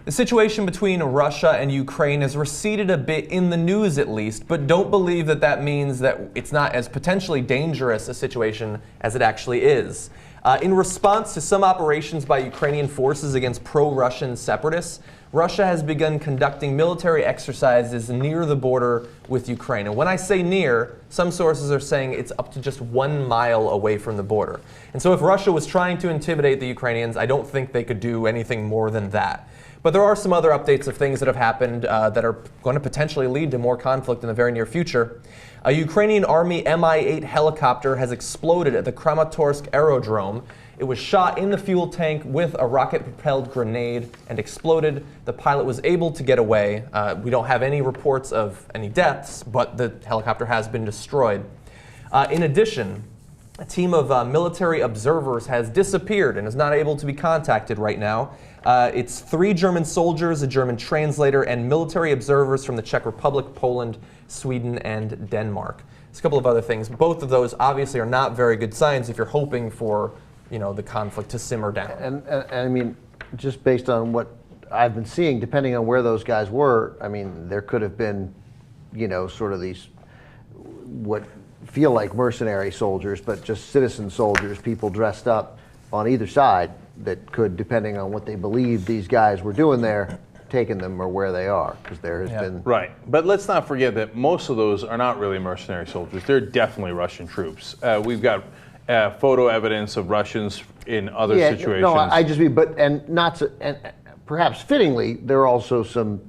The situation between Russia and Ukraine has receded a bit in the news at least, but don't believe that that means that it's not as potentially dangerous a situation as it actually is. In response to some operations by Ukrainian forces against pro-Russian separatists, Russia has begun conducting military exercises near the border with Ukraine. And when I say near, some sources are saying it's up to just 1 mile away from the border. And so if Russia was trying to intimidate the Ukrainians, I don't think they could do anything more than that. But there are some other updates of things that have happened that are going to potentially lead to more conflict in the very near future. A Ukrainian Army Mi-8 helicopter has exploded at the Kramatorsk aerodrome. It was shot in the fuel tank with a rocket-propelled grenade and exploded. The pilot was able to get away. We don't have any reports of any deaths, but the helicopter has been destroyed. In addition, a team of military observers has disappeared and is not able to be contacted right now. It's 3 German soldiers, a German translator, and military observers from the Czech Republic, Poland, Sweden, and Denmark. There's a couple of other things. Both of those obviously are not very good signs if you're hoping for, the conflict to simmer down. And I mean, just based on what I've been seeing, depending on where those guys were, I mean, there could have been, sort of these what feel like mercenary soldiers, but just citizen soldiers, people dressed up on either side that could, depending on what they believed these guys were doing there, taken them or where they are, because there has been... Right, but let's not forget that most of those are not really mercenary soldiers. They're definitely Russian troops. We've got photo evidence of Russians in other situations. No, I just mean, and perhaps fittingly, there are also some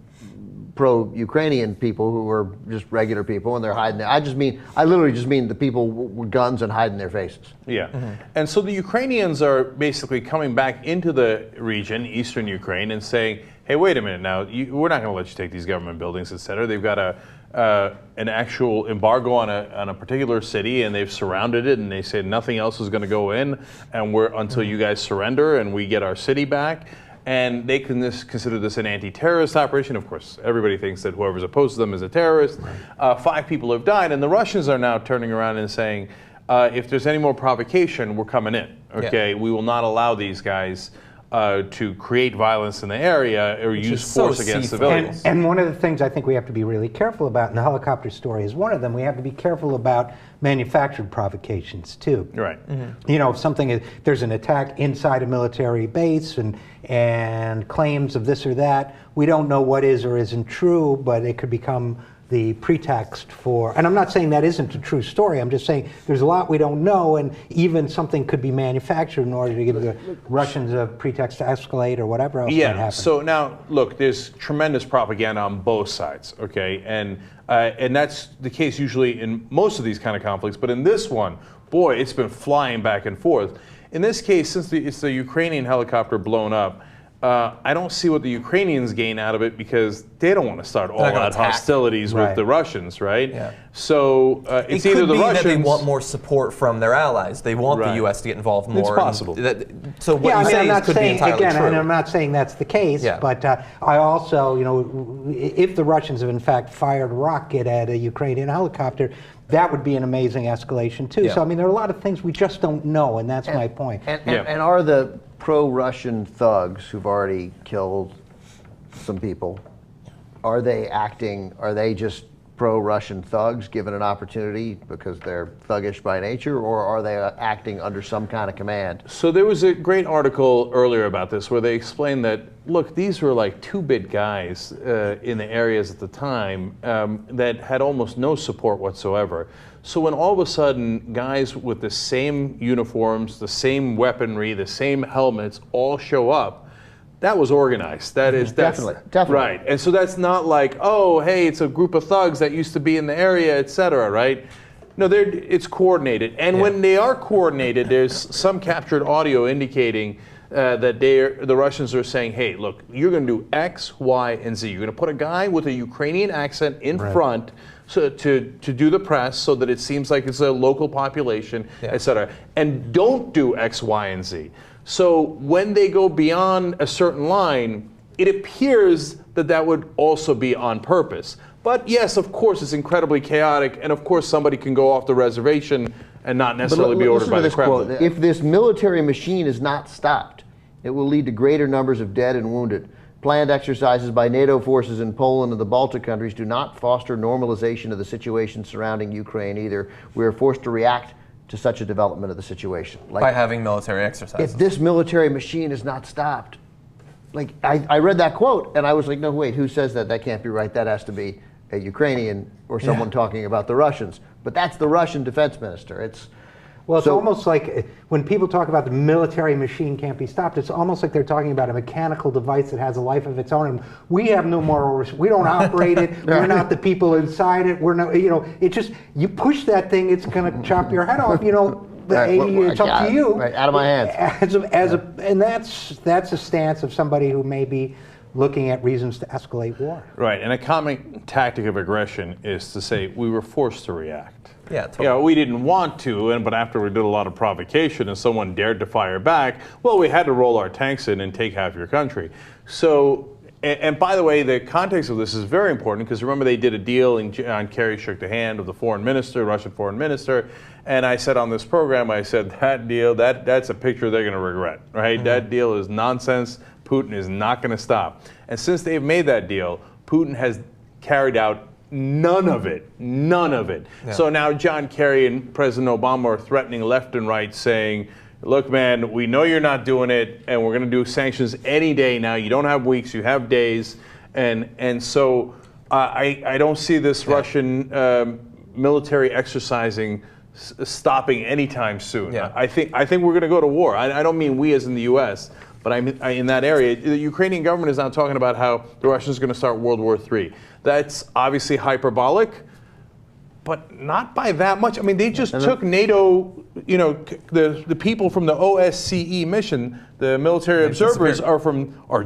pro-Ukrainian people who are just regular people and they're hiding there. I literally just mean the people with guns and hiding their faces. Yeah, and so the Ukrainians are basically coming back into the region, eastern Ukraine, and saying, hey, wait a minute now, we're not going to let you take these government buildings, etc. They've got an actual embargo on a particular city, and they've surrounded it, and they said nothing else is going to go in, and until you guys surrender and we get our city back. And they consider this an anti-terrorist operation. Of course, everybody thinks that whoever's opposed to them is a terrorist. 5 people have died, and the Russians are now turning around and saying, if there's any more provocation, we're coming in. Okay, we will not allow these guys to create violence in the area or use force against civilians. And one of the things I think we have to be really careful about, and the helicopter story is one of them, we have to be careful about manufactured provocations too. Right. If there's an attack inside a military base and claims of this or that, we don't know what is or isn't true, but it could become the pretext for, and I'm not saying that isn't a true story, I'm just saying there's a lot we don't know, and even something could be manufactured in order to give the Russians a pretext to escalate or whatever else might happen. So now, look, there's tremendous propaganda on both sides, okay? And that's the case usually in most of these kind of conflicts, but in this one, boy, it's been flying back and forth. In this case, since it's the Ukrainian helicopter blown up, I don't see what the Ukrainians gain out of it because they don't want to start all-out hostilities with the Russians, right? Yeah. So it's either the Russians... that they want more support from their allies. They want the U.S. to get involved more. It's possible. So what you say could be entirely true. And I'm not saying that's the case, but I also, if the Russians have in fact fired a rocket at a Ukrainian helicopter, that would be an amazing escalation too. So I mean, there are a lot of things we just don't know, and that's my point. And are the pro-Russian thugs who've already killed some people, are they just pro-Russian thugs given an opportunity because they're thuggish by nature, or are they acting under some kind of command? So there was a great article earlier about this where they explained that, look, these were like 2-bit guys in the areas at the time that had almost no support whatsoever. So when all of a sudden guys with the same uniforms, the same weaponry, the same helmets all show up, that was organized. That's definitely right. And so that's not like, oh, hey, it's a group of thugs that used to be in the area, etc. Right? No, it's coordinated. And when they are coordinated, there's some captured audio indicating that the Russians are saying, hey, look, you're going to do X, Y, and Z. You're going to put a guy with a Ukrainian accent in front to do the press so that it seems like it's a local population, etc. And don't do X, Y, and Z. So when they go beyond a certain line, it appears that would also be on purpose. But yes, of course, it's incredibly chaotic, and of course somebody can go off the reservation and not necessarily be ordered by the Kremlin. If this military machine is not stopped, it will lead to greater numbers of dead and wounded. planned exercises by NATO forces in Poland and the Baltic countries do not foster normalization of the situation surrounding Ukraine either. We are forced to react to such a development of the situation. Like, by having military exercises. If this military machine is not stopped, like I read that quote and I was like, no, wait, who says that? That can't be right. That has to be a Ukrainian or someone talking about the Russians. But that's the Russian defense minister. Well, it's almost like when people talk about the military machine can't be stopped, it's almost like they're talking about a mechanical device that has a life of its own. And we have no moral, we don't operate it. We're not the people inside it. We're not, it just, you push that thing, it's going to chop your head off, it's up to you. Right, out of my hands. And that's a stance of somebody who may be looking at reasons to escalate war. Right, and a common tactic of aggression is to say we were forced to react. Yeah, totally. We didn't want to, but after we did a lot of provocation and someone dared to fire back, well, we had to roll our tanks in and take half your country. So, and by the way, the context of this is very important because remember they did a deal and John Kerry shook the hand of the foreign minister, Russian foreign minister, and I said on this program, I said that deal, that's a picture they're going to regret, right? Mm-hmm. That deal is nonsense. Putin is not going to stop. And since they've made that deal, Putin has carried out none of it. None of it. Yeah. So now John Kerry and President Obama are threatening left and right saying, look, man, we know you're not doing it, and we're going to do sanctions any day now. You don't have weeks, you have days. And so I don't see this Russian military exercising stopping anytime soon. Yeah. I think we're going to go to war. I don't mean we as in the U.S., but in that area. The Ukrainian government is now talking about how the Russians are going to start World War III. That's obviously hyperbolic, but not by that much. I mean, they just took NATO, the people from the OSCE mission, the military observers are